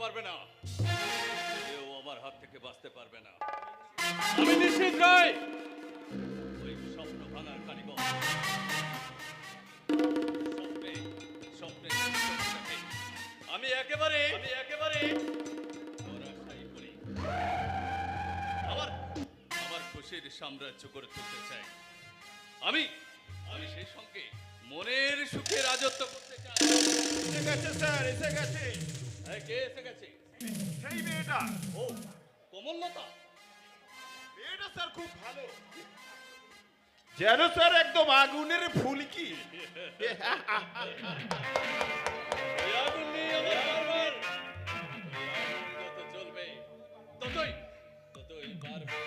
পারবে না, কেউ আমার হাত থেকে বাঁচতে পারবে না। আমি নিশ্চিত রায়, ওই স্বপ্ন ভাঙার কারিগর। স্বপ্নে স্বপ্নে স্বপ্নটাকে আমি একেবারে ধরাশায়ী করি। আমার আমার খুশির সাম্রাজ্য করে তুলতে চাই। আমি আমি সেই সঙ্গে মনের সুখে রাজত্ব করতে চাই। এসে গেছে স্যার, এসে গেছে। কে এসে গেছে? সেই মেয়েটা। ও, কমললতা। মেয়েটা স্যার খুব ভালো, যেন স্যার একদম আগুনের ফুলকি। এই আগুন নিয়ে আমার বারবার, এই আগুন যত জ্বলবে ততই বাড়বে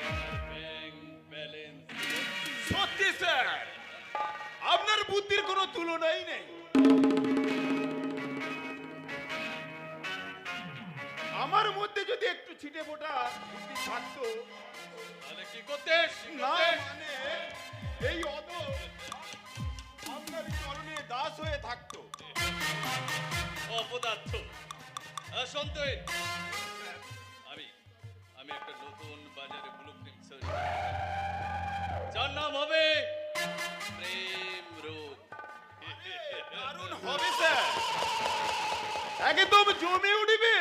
ব্যাংক ব্যালেন্স। সত্যি স্যার, আপনার বুদ্ধির কোনো তুলনাই নেই। আমার মধ্যে যদি একটু ছিটে ফোটা বুদ্ধি থাকতো, তাহলে কি করতেস? না মানে এই অদ আপনার চরণে দাস হয়ে থাকতো। অপদার্থ। সন্তোষ, আমি আমি একটা নতুন বাজারে ব্লুপ্রিন্ট তৈরি করতে চাই, যার নাম হবে প্রেম রোগ। দারুণ হবে স্যার, একদম জমে উঠবে।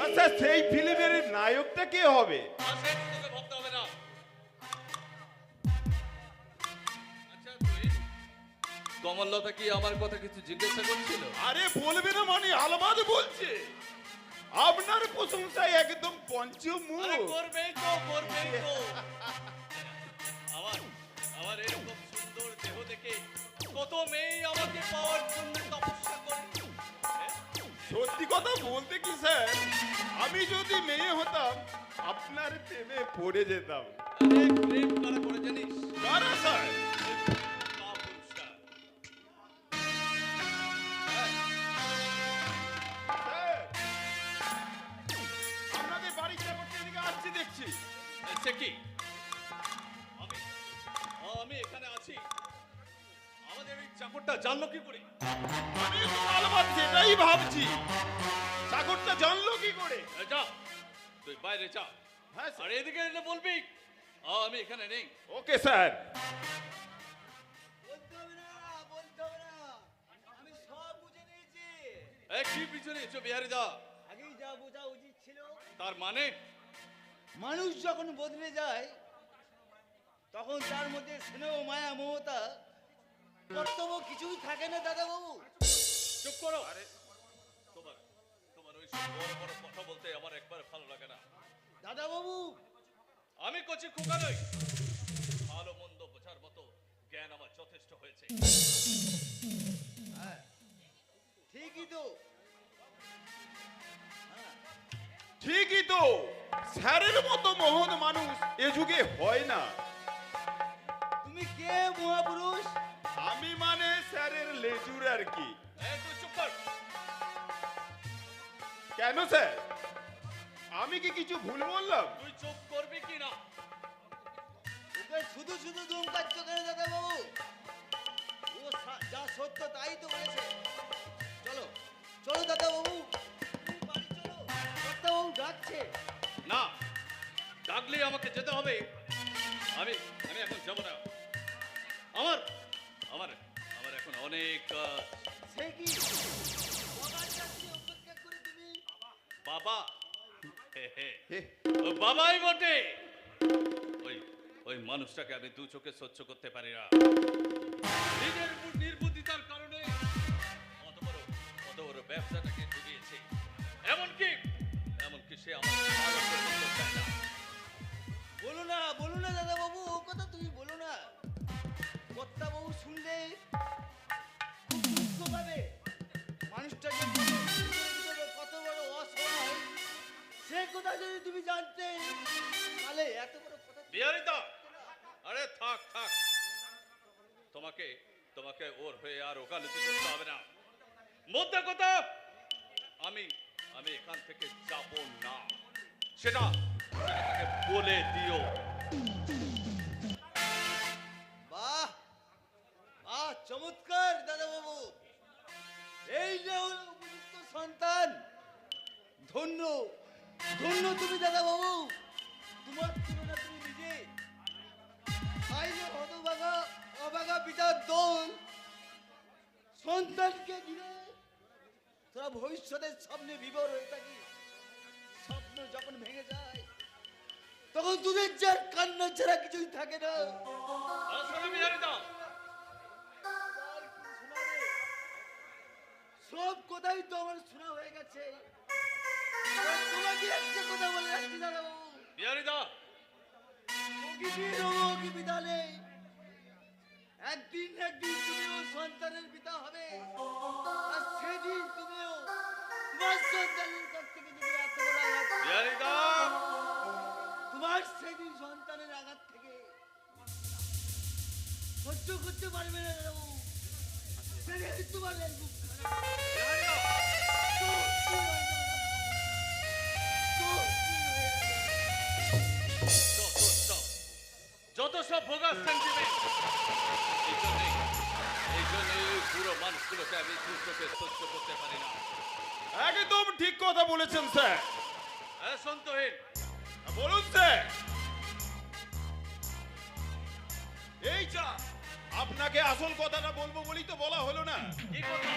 আচ্ছা, সেই ফিল্মের নায়কটা কে হবে? তোকে ভাবতে হবে না। আচ্ছা, তুই কমললতা কি আমার কথা কিছু জিজ্ঞাসা করছিল? আরে বলবে না মানে আলবাদ বলছে, আপনার প্রশংসায় একদম পঞ্চমুখ। আরে করবেই তো। আমার আমার এরকম সুন্দর দেহ দেখে কত মেয়ে আমাকে পাওয়ার জন্য তপস্যা করে। সত্যি কথা বলতে কি স্যার, আমি যদি মেয়ে হতাম আপনার প্রেমে পড়ে যেতাম। আরে প্রেম কারা করে জানিস? কারা স্যার? কাপুরুষরা। স্যার, আপনাদের বাড়ির চাকরটা এদিকে আসছে দেখছি। সে কি? আমি আমি এখানে আছি, আমাদের এই চাকরটা জানলো কি করে? আমি তো আলবাদ সেটাই ভাবছি, চাকরটা জানলো কি করে? যা, তুই বাইরে যা। হ্যাঁ আর স্যার। এদিকে এলে বলবি আমি এখানে নেই। Okay sir. বলতে হবে না, বলতে হবে না, আমি সব বুঝে নিয়েছি। কি পিছনে এসো বিহারি দা? আগেই যা বোঝা উচিত ছিল। তার মানে মানুষ যখন বদলে যায় তখন তার মধ্যে স্নেহ মায়া মমতা কর্তব্য কিছুই থাকে না দাদা বাবু। চুপ করো। তোমার তোমার ওই সব বড় বড় কথা বলতে আমার একবার ভালো লাগে না। দাদা বাবু, আমি কচি খোকা নই, ভালো মন্দ বোঝার মতো জ্ঞান আমার যথেষ্ট হয়েছে। ঠিকই তো। ঠিকই তো, স্যারের মতো মহান মানুষ এ যুগে হয় না। তুমি কে মহাপুরুষ? আমি মানে স্যারের লেজুর আর কি। তুই চুপ কর। কেন স্যার, আমি কি কিছু ভুল বললাম? তুই চুপ করবি কি না? ওকে শুধু শুধু ধমকাচ্ছ কেন দাদা বাবু? ও যা সত্য তাই তো বলেছে। চলো চলো দাদা বাবু, তুমি বাড়ি চলো, দাদা বাবু ডাকছে। না, ডাকলে আমাকে যেতে হবে। আমি আমি এখন যাব না। আমার আমার আমার এখন অনেক কাজ। সে কি বাবার কাছে অপেক্ষা করে তুমি? বাবা? ও বাবাই বটে। ওই ওই মানুষটাকে আমি দু চোখে সহ্য করতে পারি না। নিজের উপর নির্বুদ্ধিতার কারণে অত বড় ব্যবসাটাকে ডুবিয়েছে। এমনকি সে আমার ভালো করতে চায় না। বলো না দাদা বাবু, ও কথা তুমি বলো না। কর্তা বাবু শুনলে খুব দুঃখ পাবে। মানুষটা যে কত বড় অসহায় সে কথা যদি তুমি জানতে, তাহলে এত বড় কথা। বিহারিতা, আরে থাক। তোমাকে ওর হয়ে আর ওকালতি করতে হবে না। মোদ্দা কথা, আমি এখান থেকে যাব না, সেটা তাকে বলে দিও। বাহ বাহ, চমৎকার দাদা বাবু। এই যে হলো উপযুক্ত সন্তান। ধন্য ধন্য তুমি দাদা বাবু, তোমার তুলনা তুমি নিজে। তাই যে হতভাগা অভাগা পিতার দোল সন্তানকে ঘিরে তোরা ভবিষ্যতের স্বপ্নে বিভোর হয়ে থাকি। স্বপ্ন যখন ভেঙে যায় তখন দুধের যার কান্না ছাড়া কিছুই থাকে না। শোনো বিহারীদা, আর কি শোনাবে? সব কথাই তো আমার শোনা হয়ে গেছে। এবার তোমাকে একটা কথা বলে রাখছি দাদা বাবু, বিহারীদা, কি পিতা নেই। একদিন একদিন তুমিও সন্তানের পিতা হবে, আর সেদিন তুমিও তোমার সন্তানের কাছ থেকে যদি এত বড় আঘাত পাও, বিহারীদা, তোমার সেদিন সন্তানের আঘাত থেকে সহ্য করতে পারবে না দাদা বাবু। সেদিন তোমার এই বুক খারাপ। বিহারীদা, যত সব ভোগাস সেন্টিমেন্ট, এই জন্যে পুরো মানুষগুলোকে আমি দু চোখে সহ্য করতে পারি না। একদম ঠিক কথা বলেছেন স্যার। হ্যাঁ সন্তহীন, বলুন স্যার। এই যা আপনাকে আসল কথাটা বলবো বলি তো বলা হলো না। কি কথা?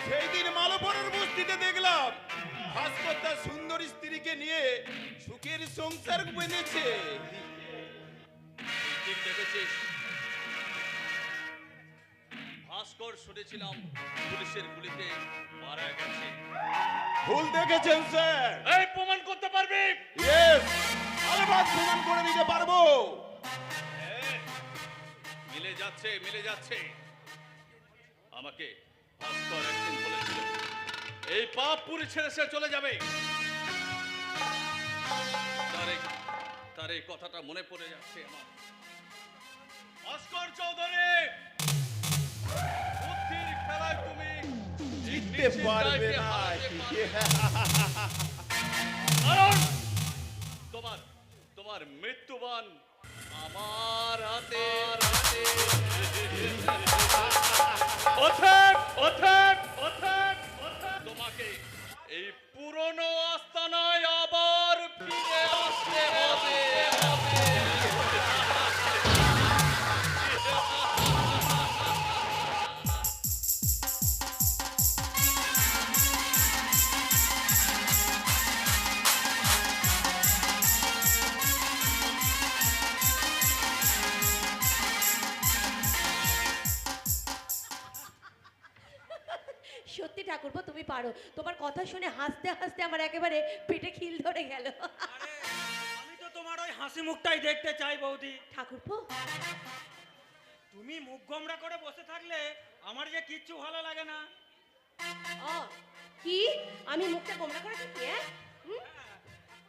সেই দিন মালপরের বস্তিতে দেখলাম ভাস্কর তার সুন্দর স্ত্রীকে নিয়ে সুখের সংসার বেঁধেছে। ঠিক দেখেছিস? ভাস্কর শুনেছিলাম পুলিশের গুলিতে মারা গেছে। ভুল দেখেছেন স্যার। এই প্রমাণ করতে পারবি? ইয়েস, আলবাদ প্রমাণ করে দিতে পারবো। হ্যাঁ, মিলে যাচ্ছে মিলে যাচ্ছে। আমাকে ভাস্কর একদিন বলেছিল এই পাপ পুরি ছেড়ে সে চলে যাবে। তার এই কথাটা মনে পড়ে যাচ্ছে আমার। ভাস্কর চৌধুরী, বুদ্ধির খেলায় তুমি জিততে পারবে না। কারণ তোমার তোমার মৃত্যুবান আমার হাতে। তোমাকে এই পুরনো আস্তানায় আবার ফিরে আসতে হবে। সত্যি ঠাকুরপো, তুমি পারো। তোমার কথা শুনে হাসতে হাসতে আমার একেবারে পেটে খিল ধরে গেল। আরে আমি তো তোমার ওই হাসি মুখটাই দেখতে চাই বৌদি। ঠাকুরপো, তুমি মুখ গোমড়া করে বসে থাকলে আমার যে কিচ্ছু ভালো লাগে না। ও কি আমি মুখটা গোমড়া করে থাকি? হ্যাঁ, হুম?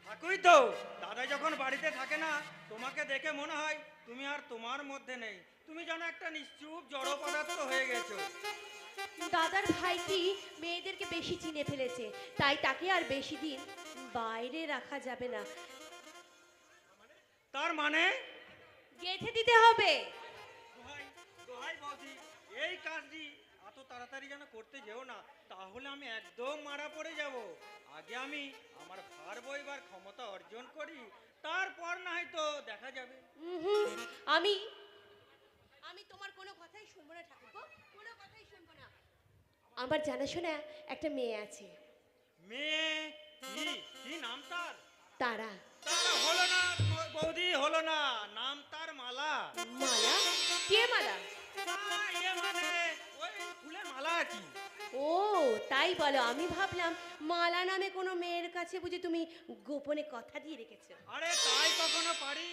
থাকুই তো, দাদা যখন বাড়িতে থাকে না তোমাকে দেখে মনে হয় তুমি আর তোমার মধ্যে নেই। তুমি যেন একটা নিশ্চুপ জড় পদার্থ হয়ে গেছো। দাদার ভাইটি মেয়েদেরকে বেশি চিনে ফেলেছে, তাই তাকে আর বেশি দিন বাইরে রাখা যাবে না। তার মানে গেঁথে দিতে হবে। দোহাই দোহাই বৌদি, এই কাজটি এত তাড়াতাড়ি যেন করতে যেও না, তাহলে আমি একদম মারা পড়ে যাব। আগে আমি আমার ভার বইবার ক্ষমতা অর্জন করি, তারপর না হয় তো দেখা যাবে। হুম, আমি আমি তোমার কোনো কথাই শুনবো না ঠাকুরপো, কোনো কথাই শুনবো না। আমার জানাশোনা একটা মেয়ে আছে, মেয়ে কি কি নাম তার? তারা। তারা হলো না বৌদি, হলো না, নাম তার মালা। মালা? কে মালা? ইয়ে মানে ওই ফুলের মালা আর কি। ও তাই বলো, আমি ভাবলাম মালা নামে কোনো মেয়ের কাছে বুঝি তুমি গোপনে কথা দিয়ে রেখেছো। আরে তাই কখনো পারি?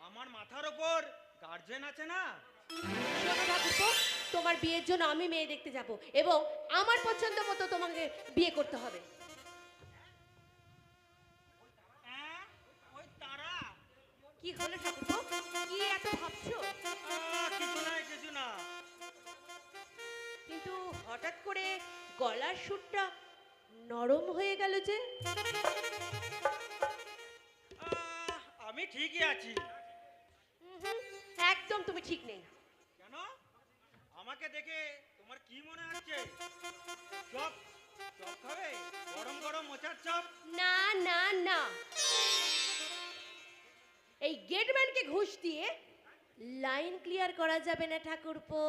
আমার মাথার ওপর গার্জেন আছে না। শোনো ঠাকুরপো, তোমার বিয়ের জন্য আমি মেয়ে দেখতে যাব এবং আমার পছন্দ মতো তোমাকে বিয়ে করতে হবে। হ্যাঁ, ওই তারা। কি হলো ঠাকুরপো, কি এত ভাবছো? কিছু না কিছু না। কিন্তু হঠাৎ করে গলার সুরটা নরম হয়ে গেল যে? আমি ঠিকই আছি। একদম তুমি ঠিক নেই। কেন? আমাকে দেখে তোমার কি মনে হচ্ছে? সব চপ খাবে? গরম গরম মোচার চপ। না না না, এই গেটম্যানকে ঘুষ দিয়ে লাইন ক্লিয়ার করা যাবে না ঠাকুরপো।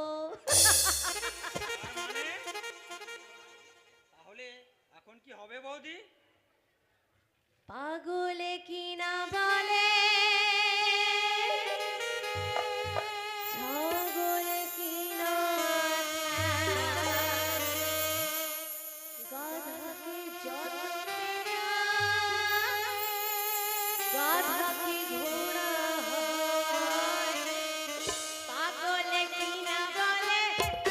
তার মানে? তাহলে এখন কি হবে বৌদি? পাগলে কি না বলে, ছাগলে কি না খায়, গাধাকে যত পেটায়, গাধা কি ঘোড়া হয়। পাগলে কি না বলে,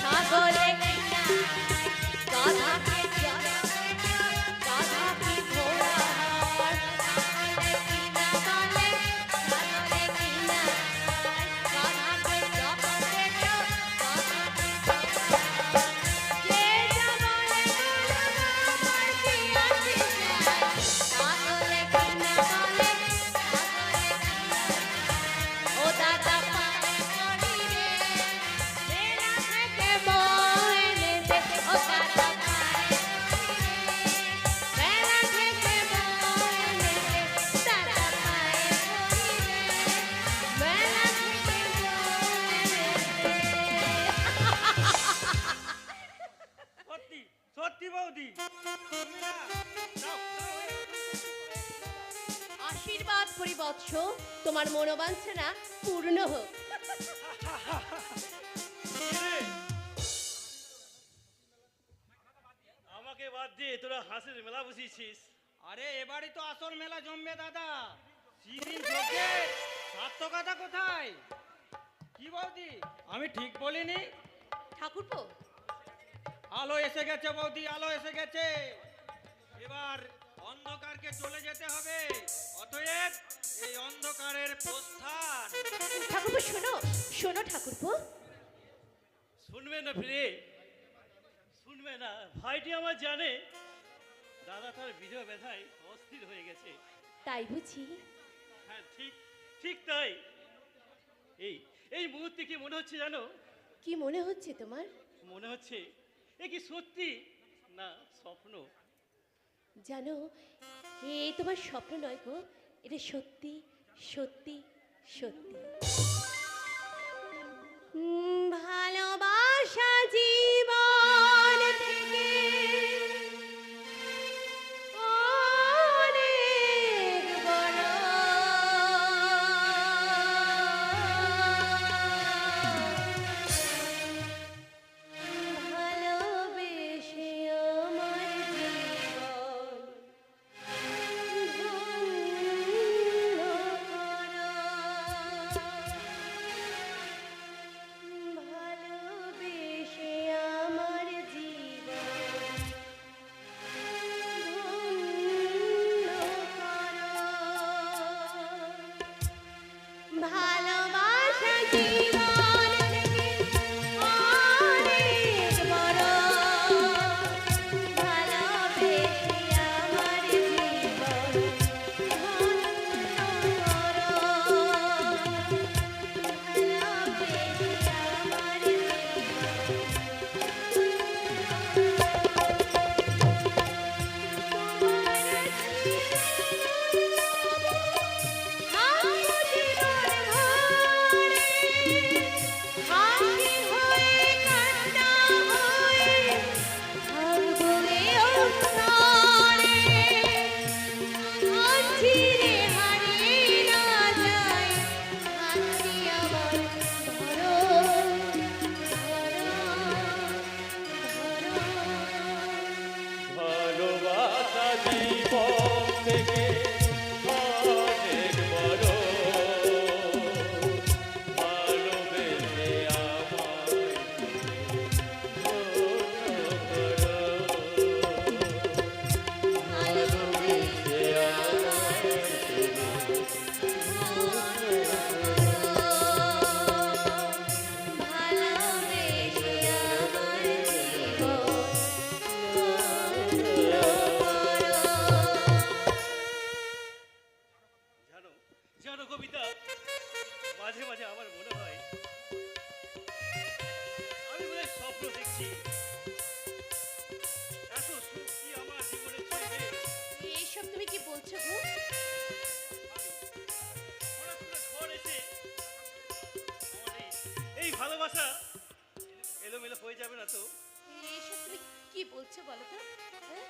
ছাগলে কি না খায়, গাধাকে যত পেটায়, গাধা কি ঘোড়া হয়। পাগলে কি না বলে, ছাগলে কি না খায়, গাধাকে যত পেটায়, গাধা কি ঘোড়া হয়। যে যা বলে আমার কি আসে যায়, পাগলে কি না বলে, ছাগলে কি না খায়। ও দাদা পায়ে পড়ি রে, মেলা থেকে বইলে দে। ও দাদা পায়ে পড়ি রে, মেলা থেকে বইলে দে। দাদা পায়ে পড়ি রে, মেলা থেকে বইলে দে। সত্যি সত্যি বৌদি, তুমি না যাও, যাও, আশীর্বাদ করি বৎস, তোমার মনোবাঞ্ছনা পূর্ণ হোক। আমাকে বাদ দিয়ে তোরা হাঁসের মেলা বসিয়েছিস। আরে এবারই তো আসল মেলা জমবে দাদা। সেদিন চোখে সার্থকতা কোথায়? কি বৌদি, আমি ঠিক বলিনি? ঠাকুরপো, আলো এসে গেছে বৌদি, আলো এসে গেছে। এবার অন্ধকারকে চলে যেতে হবে। অতএব এই অন্ধকারের প্রস্থান। ঠাকুরপো শোনো, শোনো ঠাকুরপো। শুনবে না ফিরে, শুনবে না। ভাইটি আমার জানে দাদা তার বিধবা ব্যথায় অস্থির হয়ে গেছে। তাই বুঝি? হ্যাঁ ঠিক, ঠিক তাই। এই এই মুহূর্তে কি মনে হচ্ছে জানো? কি মনে হচ্ছে তোমার? মনে হচ্ছে এ কি সত্যি না স্বপ্ন। জানো, এ তোমার স্বপ্ন নয় গো, এটা সত্যি সত্যি সত্যি। ভালোবাসা জীবন থেকে অনেক বড়, ভালোবেসে আমার জীবন ধন্য করো। ভালোবাসা এলোমেলো হয়ে যাবে না তো? এসব তুমি কি বলছো বলো তো? হ্যাঁ?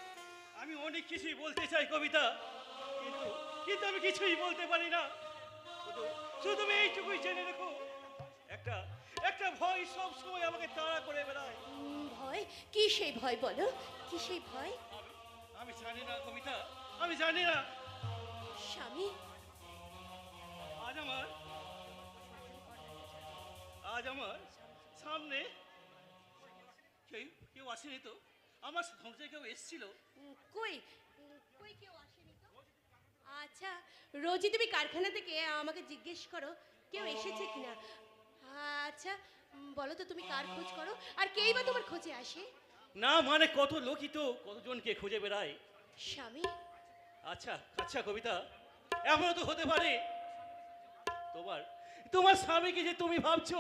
আমি অনেক কিছুই বলতে চাই কবিতা, কিন্তু কিন্তু আমি কিছুই বলতে পারি না। শুধু শুধু তুমি এইটুকুই জেনে রেখো, একটা একটা ভয় সব সময় আমাকে তাড়া করে বেড়ায়। ভয়? কি সেই ভয় বলো? কি সেই ভয়? আমি জানি না কবিতা, আমি জানি না। স্বামী, আজ আমার আজ আমার সামনে কেউ কেউ আসেনি তো? আমার সংসারে কেউ এসেছিল? কই কই কেউ আসেনি তো? আচ্ছা, রোজই তুমি কারখানা থেকে আমাকে জিজ্ঞেস করো কেউ এসেছে কিনা। আচ্ছা, বলো তো তুমি কার খোঁজ করো আর কেই বা তোমার খোঁজে আসে? না মানে কত লোকই তো কতজনকে খুঁজে বেড়ায়। স্বামী, আচ্ছা আচ্ছা কবিতা, এমনও তো হতে পারে তোমার তোমার স্বামীকে যে তুমি ভাবছো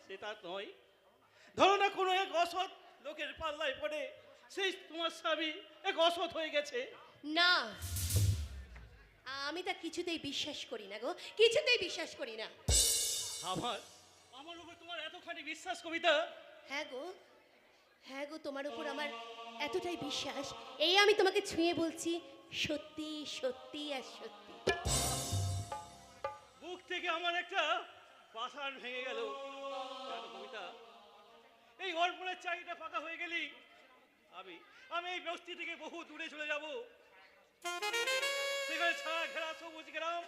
সে তা নয়। ধরো না কোনো এক অসৎ লোকের পাল্লায় পড়ে সেই তোমার স্বামী এক অসৎ হয়ে গেছে। না, আমি তা কিছুতেই বিশ্বাস করি না গো, কিছুতেই বিশ্বাস করি না। আমার আমার উপর তোমার এতখানি বিশ্বাস কবিতা? হ্যাঁ গো, হ্যাঁ গো, তোমার উপর আমার এতটাই বিশ্বাস, এই আমি তোমাকে ছুঁয়ে বলছি, সত্যি সত্যি আর সত্যি। বুক থেকে আমার একটা পাষাণ ভেঙে গেল। জানো কবিতা, এই অর্পণের চাহিদা ফাঁকা হয়ে গেলি আমি আমি এই বস্তি থেকে বহু দূরে চলে যাব। সেখানে ছায়া ঘেরা সবুজ গ্রাম,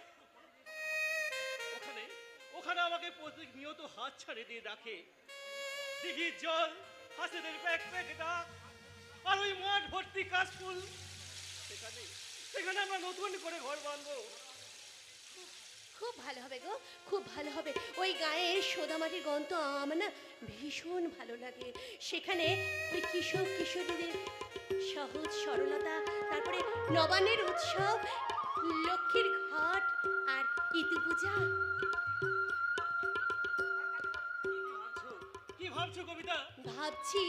ওখানে ওখানে আমাকে প্রতিনিয়ত হাত ছাড়ে দিয়ে ডাকে। দিঘির জল, হাসিদের প্যাক প্যাক ডাক, আর ওই মাঠ ভর্তি কাশফুল, সেখানে সেখানে আমরা নতুন করে ঘর বাঁধবো। খুব ভালো হবে গো, খুব ভালো হবে। ওই গায়ের সোদামাটির গন্ধ আমার না ভীষণ ভালো লাগে। সেখানে ওই কিশোর কিশোরীদের সহজ সরলতা, তারপরে নবান্নের উৎসব, লক্ষ্মীর ঘট আর ইতু পূজা। কি ভাবছো কবিতা? ভাবছি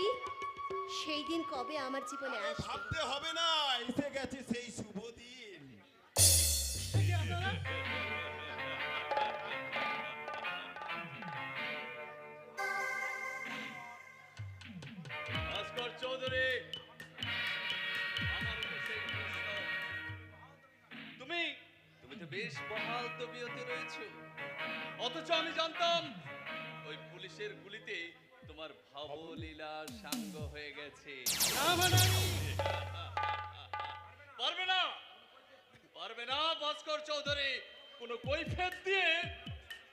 সেই দিন কবে আমার জীবনে আসবে। ভাবতে হবে না, এসে গেছে সেই শুভ দিন। এই যে আপনারা, ভাস্কর চৌধুরী, আমার তো সেই প্রশ্ন। তুমি তুমি তো বেশ বহাল তবিয়তে রয়েছো, অথচ আমি জানতাম ওই পুলিশের গুলিতে তোমার ভাবলীলা সাঙ্গ হয়ে গেছে। না মানে পারবে না, পারবে না ভাস্কর চৌধুরী, কোনো কৈফিয়ত দিয়ে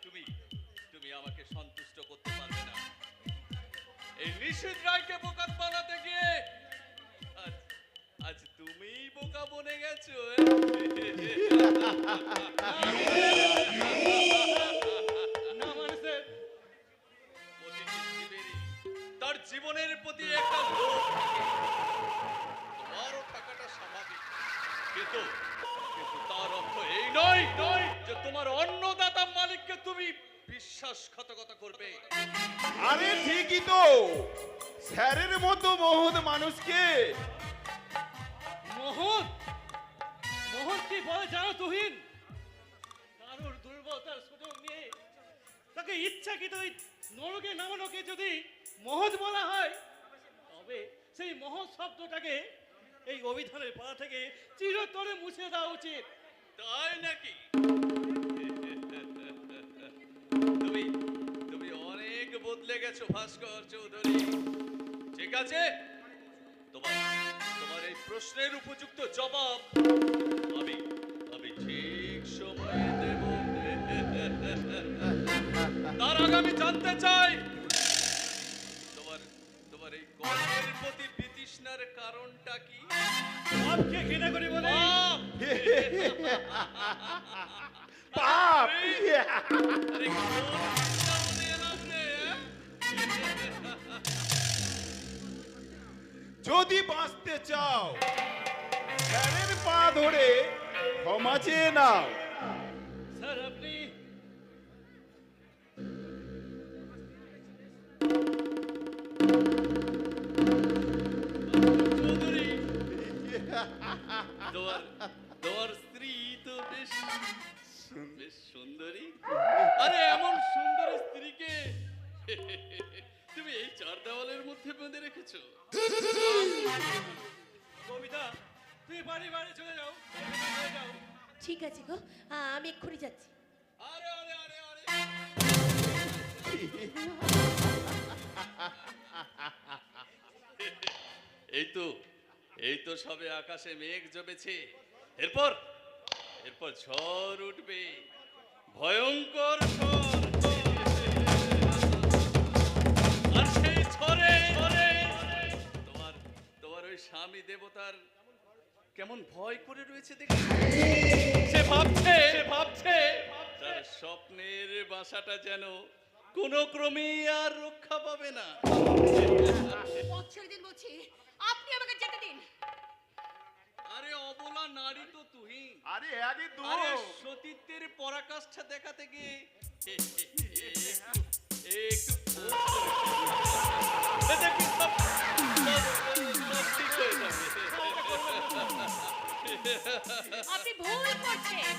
তুমি তুমি আমাকে সন্তুষ্ট করতে পারবে না। এই নিশীথ রায়কে বোকা বানাতে গিয়ে আজ আজ তুমিই বোকা বনে গেছো। না মানে স্যার, প্রতিটি জীবেরই তার জীবনের প্রতি একটা লোভ থাকে, তোমারও থাকাটা স্বাভাবিক, কিন্তু কিন্তু তার অর্থ এই নয় নয় যে তোমার অন্নদাতা মালিককে তুমি বিশ্বাসঘাতকতা করবে। আরে ঠিকই তো, স্যারের মতো মহৎ মানুষকে মোহন মোহন কি বলে জানো তুহিন? কারোর দুর্বলতার সুযোগ নিয়ে তাকে ইচ্ছাকৃত ওই নরকে নামানোকে যদি মহৎ বলা হয়, তবে সেই মহৎ শব্দটাকে এই অভিধানের পাতা থেকে চিরতরে মুছে দেওয়া উচিত। তাই নাকি? তুমি তুমি অনেক বদলে গেছো ভাস্কর চৌধুরী। ঠিক আছে, তোমার তোমার এই প্রশ্নের উপযুক্ত জবাব আমি আমি ঠিক সময়ে দেব। তার আগে আমি জানতে চাই তোমার তোমার এই কর্মের প্রতি বিতৃষ্ণার কারণটা কি? বাপকে ঘৃণা করি বলে? পাপ! পাপ। আরে কোন চিন্তা মনে এলাম রে, হ্যাঁ? যদি বাঁচতে চাও স্যারের পা ধরে ক্ষমা চেয়ে নাও। স্যার আপনি চৌধুরী, তোমার তোমার স্ত্রী তো বেশ বেশ সুন্দরী। আরে এমন সুন্দর স্ত্রীকে মধ্যে বেঁধে রেখেছো? কবিতা, তুমি বাড়ি বাড়ি চলে যাও, চলে যাও। ঠিক আছে গো, আমি এক্ষুনি যাচ্ছি। আরে আরে আরে আরে এই তো সবে আকাশে মেঘ জমেছে, এরপর এরপর ঝড় উঠবে, ভয়ঙ্কর ঝড়। আর সেই ঝড়ে তোমার তোমার ওই স্বামী দেবতার কেমন ভয় করে রয়েছে দেখে। সে ভাবছে তার স্বপ্নের বাসাটা যেন কোনো ক্রমেই আর রক্ষা পাবে না। পথ ছেড়ে দিন বলছি, আপনি আমাকে যেতে দিন। আরে অবলা নারী তো তুই, আরে আগে তো আরে সতীত্বের পরাকাষ্ঠা দেখাতে গিয়ে একটু দেখবি সব ঠিক হয়ে যাবে। আপনি ভুল করছেন।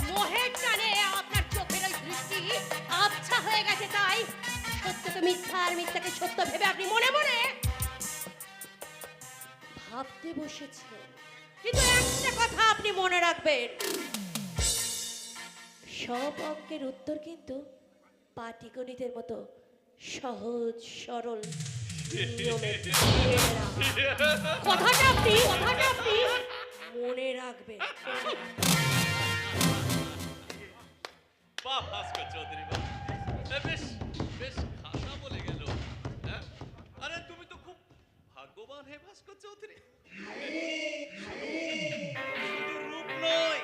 মোহের টানে আপনার চোখের ওই দৃষ্টি আবছা হয়ে গেছে, তাই সত্যকে মিথ্যা আর মিথ্যাকে সত্য ভেবে আপনি মনে মনে ভাবতে বসেছেন। কিন্তু একটা কথা আপনি মনে রাখবেন, সব অঙ্কের উত্তর কিন্তু পাটিগণিতের মতো সহজ সরল নিয়মে মেলে না। কথাটা আপনি মনে রাখবেন। বাহ ভাস্কর চৌধুরী, বাহ, বেশ বেশ খাসা বলে গেল। হ্যাঁ, আরে তুমি তো খুব ভাগ্যবান হে ভাস্কর চৌধুরী। শুধু রূপ নয়,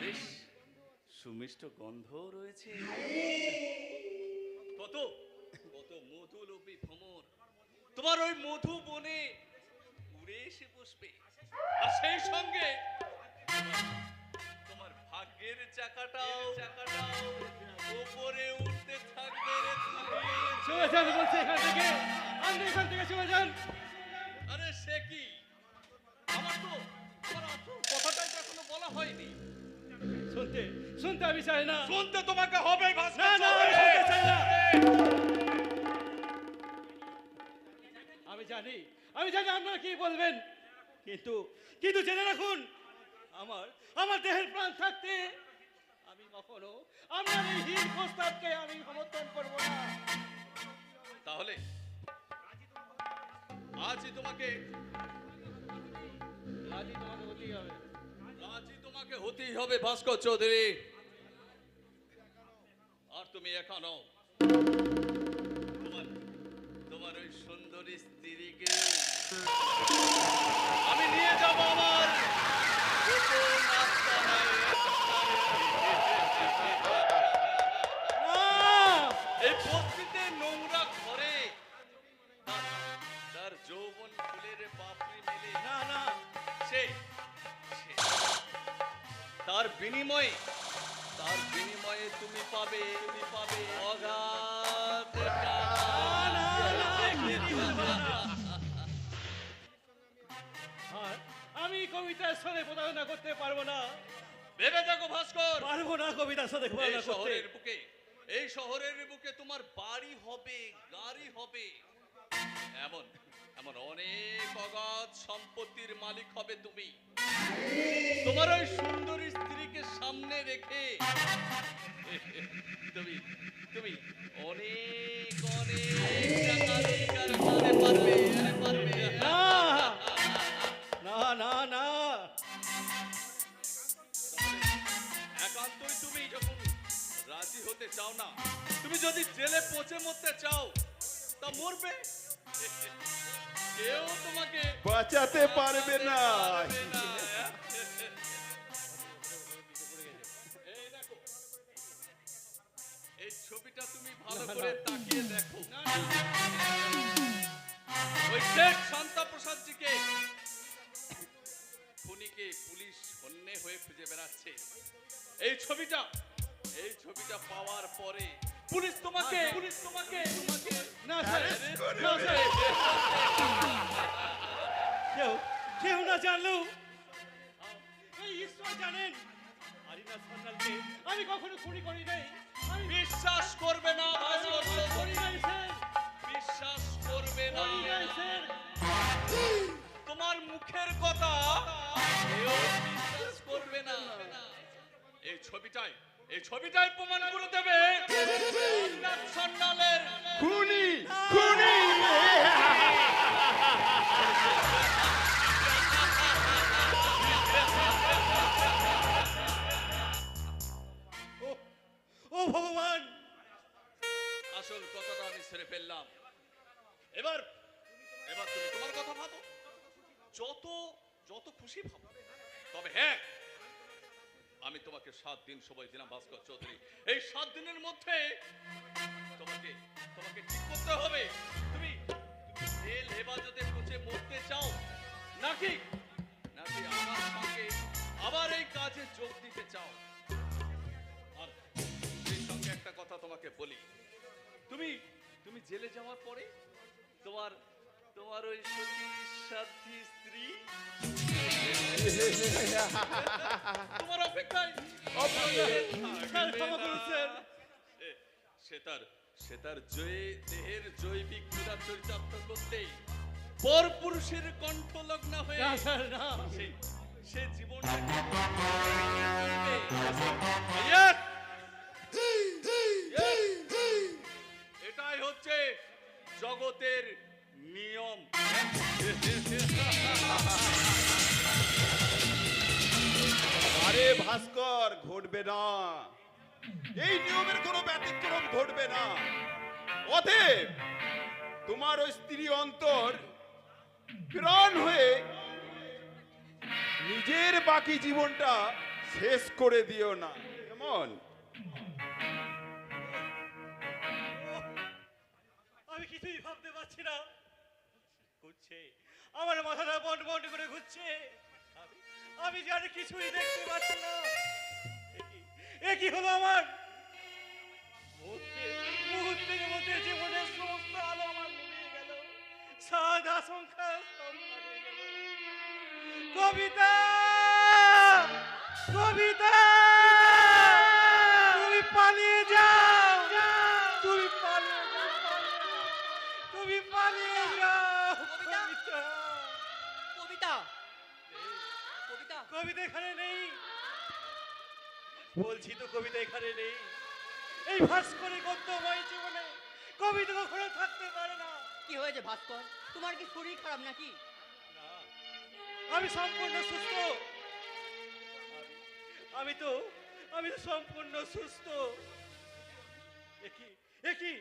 বেশ সুমিষ্ট গন্ধও রয়েছে। কত কত মধুলোভী ভ্রমর তোমার ওই মধু বনে উড়ে এসে বসবে, আর সেই সঙ্গে তোমার ভাগ্যের চাকাটাও উপরে উঠতে থাকবে রে থাকবে। চলে যান বলছে এখান থেকে, আপনি এখান থেকে চলে যান। আরে সে কি, আমার তো তোমার আসল কথাটাই তো এখনো বলা হয়নি। শুনতে আমি চাই না। শুনতে তোমাকে হবে না ভাস্কর না, আমি চৌধুরী। শুনতে চাই না। আমি জানি আপনারা কি বলবেন, কিন্তু জেনে রাখুন, আমার দেহের প্রাণ থাকতে আমি কখনো আপনার এই হীন প্রস্তাবকে আমি সমর্থন করব না। তাহলে আজই তোমাকে হতেই হবে ভাস্কর চৌধুরী। আর তুমি একা নও, তোমার ওই সুন্দরী স্ত্রীকে আমি নিয়ে যাব আমার গোপন আস্তানায়। এই বস্তিতে নোংরা ঘরে তার যৌবন ফুলের পাপড়ি মেলে না, সে তার বিনিময়ে তুমি পাবে অগাধ টাকা। আর আমি কবিতার সাথে প্রতারণা করতে পারবো না। ভেবে দেখো ভাস্কর, পারবো না কবিতার সাথে এই প্রতারণা করতে। শহরের বুকে তোমার বাড়ি হবে, গাড়ি হবে, এমন অনেক অগাধ সম্পত্তির মালিক হবে তুমি। তোমার ওই সুন্দরী স্ত্রীকে সামনে রেখে তুমি অনেক টাকা রোজগার করতে পারবে। না। একান্তই তুমি যখন রাজি হতে চাও না, তুমি যদি জেলে পচে মরতে চাও তা মরবে, কেউ তোমাকে বাঁচাতে পারবে না। এই দেখো, এই ছবিটা তুমি ভালো করে তাকিয়ে দেখো। ওই শেখ শান্তা প্রসাদ জিকে খুনিকে পুলিশ হন্যে হয়ে খুঁজে বেড়াচ্ছে। এই ছবিটা পাওয়ার পরে পুলিশ তোমাকে না স্যার, না স্যার। কেউ না জানলেও এই ঈশ্বর জানেন। না সান্যালকে, আমি কখনো চুরি করি নাই। আমি বিশ্বাস করবে না ভাস্কর করি চৌধুরী, নাই স্যার, বিশ্বাস করবে না। করি নাই স্যার। তোমার মুখের কথা কেউ বিশ্বাস করবে না। এই ছবিটাই প্রমাণ করে দেবে রামনাথ সান্যালের খুনি খুনি ও ভগবান, আসল কথাটা আমি ছেড়ে ফেললাম। এবার এবার তুমি তোমার কথা ভাবো, যত যত খুশি ভাবো। তবে হ্যাঁ, আমি তোমাকে 7 দিন সময় দিলাম ভাস্কর চৌধুরী। এই 7 দিনের মধ্যে তোমাকে তোমাকে ঠিক করতে হবে তুমি জেল হেফাজতে পৌঁছে মরতে চাও নাকি নাকি আমার সঙ্গে আবার এই কাজে যোগ দিতে চাও। আর সেই সঙ্গে একটা কথা তোমাকে বলি, তুমি তুমি জেলে যাওয়ার পরে তোমার তোমার ওই সতী সাধ্বী স্ত্রী তোমার অপেক্ষায় স্যার ক্ষমা করুন স্যার। সে তার দেহের জৈবিক ক্রীড়া চরিতার্থ করতেই পর পুরুষের কণ্ঠলগ্ন হয়ে না স্যার, না। সে জীবনটা Yes! এটাই হচ্ছে জগতের নিয়ম। আরে ভাস্কর, ঘটবে না, এই নিয়মের কোনো ব্যতিক্রম ঘটবে না। অতএব তোমার ওই স্ত্রী অন্তর প্রাণ হয়ে নিজের বাকি জীবনটা শেষ করে দিও না, কেমন? আমি কিছুই ভাবতে পারছি না, ঘুরছে আমার মাথাটা বন্ড বন্ড করে ঘুরছে। আমি জানি কিছুই দেখতে পাচ্ছি না। এ কি হলো আমার? মুহূর্তের মধ্যে জীবনের সমস্ত আলো আমার নিভে গেল, সাদ আশঙ্কা সব হারিয়ে গেল। কবিতা, কবিতা, তুমি পালিয়ে যাও, তুমি পালিয়ে যাও, তুমি পালিয়ে যাও। কবিতা, কবিতা, কবিতা, কবিতা এখানে নেই, বলছি তো কবিতা এখানে নেই। এই ভাস্করের গদ্যময় জীবনে কবিতা কখনো থাকতে পারে না। কি হয়েছে ভাস্কর? তোমার কি শরীর খারাপ নাকি? না, আমি সম্পূর্ণ সুস্থ। আমি তো সম্পূর্ণ সুস্থ। একই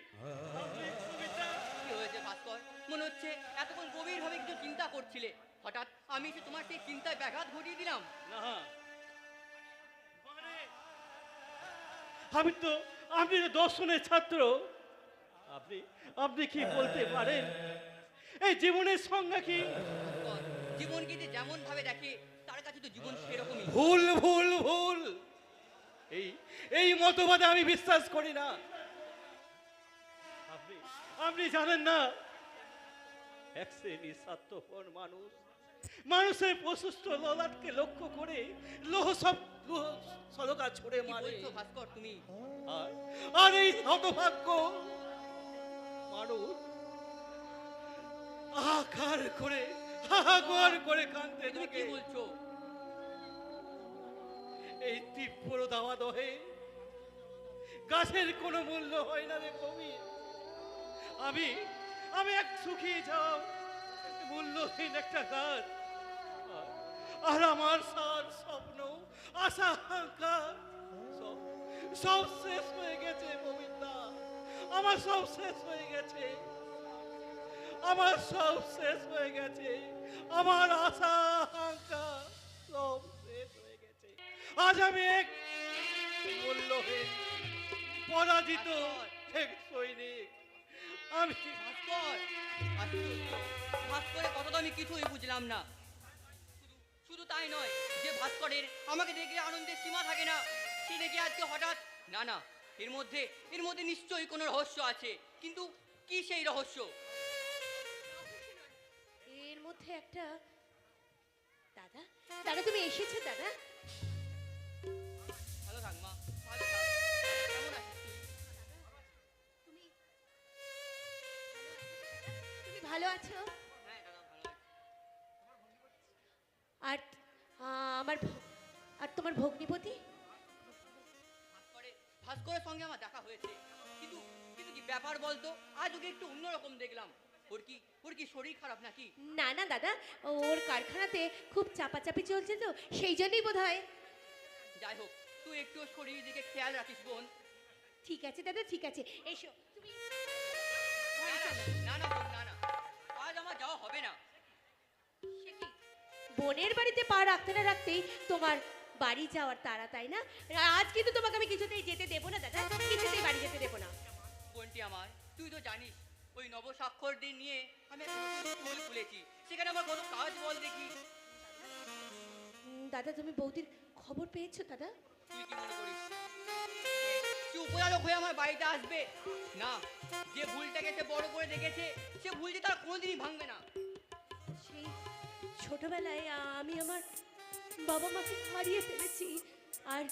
কবিতা, কি হয়েছে ভাস্কর? মনে হচ্ছে এতক্ষণ গভীরভাবে কিছু চিন্তা করছিলে, হঠাৎ আমি এসে তোমার সেই চিন্তায় ব্যাঘাত ঘটিয়ে দিলাম। না মানে আপনি তো দর্শনের ছাত্র, আপনি কি বলতে পারেন এই জীবনের সংজ্ঞা কি? ভাস্কর, জীবনকে যে যেমন ভাবে দেখে তার কাছে তো জীবন সেরকমই। ভুল ভুল ভুল, এই মতবাদে আমি বিশ্বাস করি না। আপনি জানেন না, এক শ্রেণীর স্বার্থপর মানুষের প্রশস্ত ললাটকে লক্ষ্য করে লোহ সলকা ছড়ে কি মারে। বলছো ভাস্কর তুমি? আর এই হতভাগ্য মানুষ হাহাকার করে কাঁদতে তুমি কি থাকে। বলছো? এই তীব্র দাওয়াদহে গাছের কোনো মূল্য হয় না রে কবি। আমি এক শুকিয়ে যাও মূল্যহীন একটা গাছ, আর আমার সার স্বপ্ন আশা আকাঙ্ক্ষা সব শেষ হয়ে গেছে গোবিন্দা, আমার সব শেষ হয়ে গেছে, আমার সব শেষ হয়ে গেছে, আমার আশা আকাঙ্ক্ষা সব শেষ হয়ে গেছে। আজ আমি এক মূল্যহীন পরাজিত এক সৈনিক। আমি ভাস্কর, ভাস্করের কথা তো আমি কিছুই বুঝলাম না। শুধু তাই নয়, যে ভাস্করের আমাকে দেখলে আনন্দের সীমা থাকে না, সে দেখে আজকে হঠাৎ, না এর মধ্যে নিশ্চয়ই কোনো রহস্য আছে, কিন্তু কি সেই রহস্য? এর মধ্যে একটা দাদা, তুমি এসেছো দাদা? আছো? হ্যাঁ দাদা ভালো আছে। আর আর তোমার ভগ্নিপতি? ভাস্করের সঙ্গে আমার দেখা হয়েছে, কিন্তু কিন্তু কি ব্যাপার বলতো, আজ ওকে একটু অন্যরকম দেখলাম। ওর কি শরীর খারাপ নাকি? না না দাদা, ওর কারখানাতে খুব চাপাচাপি চলছে তো, সেই জন্যই বোধ হয়। যাই হোক, তুই একটু ওর শরীরের দিকে খেয়াল রাখিস বোন। ঠিক আছে দাদা, ঠিক আছে, এসো তুমি। না না না না বোন, না না, আজ আমার যাওয়া হবে না। সে কি, বোনের বাড়িতে পা রাখতে না রাখতেই তোমার বাড়ি যাওয়ার তাড়া, তাই না? আজ কিন্তু তোমাকে আমি কিছুতেই যেতে দেবো না দাদা, কিছুতেই বাড়ি যেতে দেবো না। বোনটি আমার, তুই তো জানিস ওই নবস্বাক্ষরদের নিয়ে আমি একটা নতুন স্কুল খুলেছি, সেখানে আমার কোনো কাজ বল দেখি। দাদা, তুমি বৌদির খবর পেয়েছো দাদা? তুই কি মনে করিস সে উপরালোক হয়ে আমার বাড়িতে আসবে? না, যে ভুলটাকে সে বড় করে দেখেছে, সে ভুল যে তার কোনোদিনই ভাঙবে না। সেই ছোটবেলায় আমি আমার বাবা মাকে হারিয়ে ফেলেছি, আর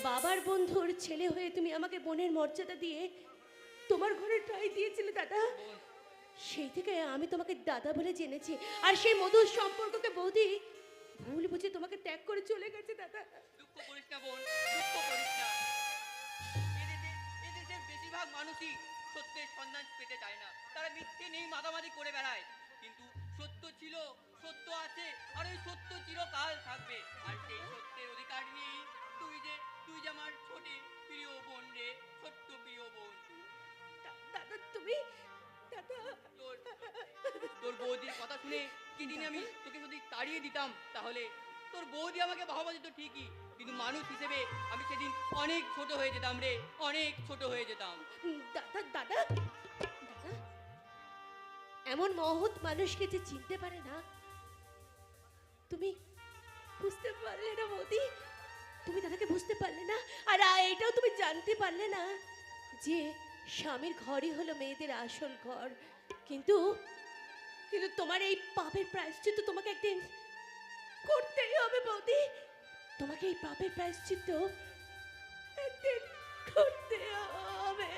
বাবার বন্ধুর ছেলে হয়ে তুমি আমাকে বোনের মর্যাদা দিয়ে তোমার ঘরে ঠাঁই দিয়েছিলে দাদা। সেই থেকে আমি তোমাকে দাদা বলে জেনেছি, আর সেই মধুর সম্পর্ককে বৌদি ভুল বুঝে তোমাকে ত্যাগ করে চলে গেছে দাদা। দুঃখ করিস না বোন, দুঃখ করিস না। এদেশের বেশিরভাগ মানুষই সত্যের সন্ধান পেতে চায় না, তারা মিথ্যে নেই মাতামাতি করে বেড়ায়। কিন্তু সত্য ছিল, সত্য আছে, আর ওই সত্য চিরকাল থাকবে। আর সেই সত্যের অধিকার নিয়েই তুই যে আমার ছোট প্রিয় বোন রে, ছোট্ট প্রিয় বোন। দাদা তুমি, দাদা তোর বৌদির কথা শুনে যেদিন আমি তোকে যদি তাড়িয়ে দিতাম, তাহলে তোর বৌদি আমাকে বাহবা দিত ঠিকই, কিন্তু মানুষ হিসেবে আমি সেদিন অনেক ছোট হয়ে যেতাম রে, অনেক ছোট হয়ে যেতাম। দাদা দাদা দাদা, এমন মহৎ মানুষকে যে চিনতে পারে না, তুমি বুঝতে পারলে না বৌদি? তুমি দাদাকে বুঝতে পারলে না, আর এটাও তুমি জানতে পারলে না যে স্বামীর ঘরই হলো মেয়েদের আসল ঘর। কিন্তু কিন্তু তোমার এই পাপের প্রায়শ্চিত্ত তোমাকে একদিন করতেই হবে বৌদি, তোমাকে এই পাপের প্রায়শ্চিত্ত একদিন করতে হবে।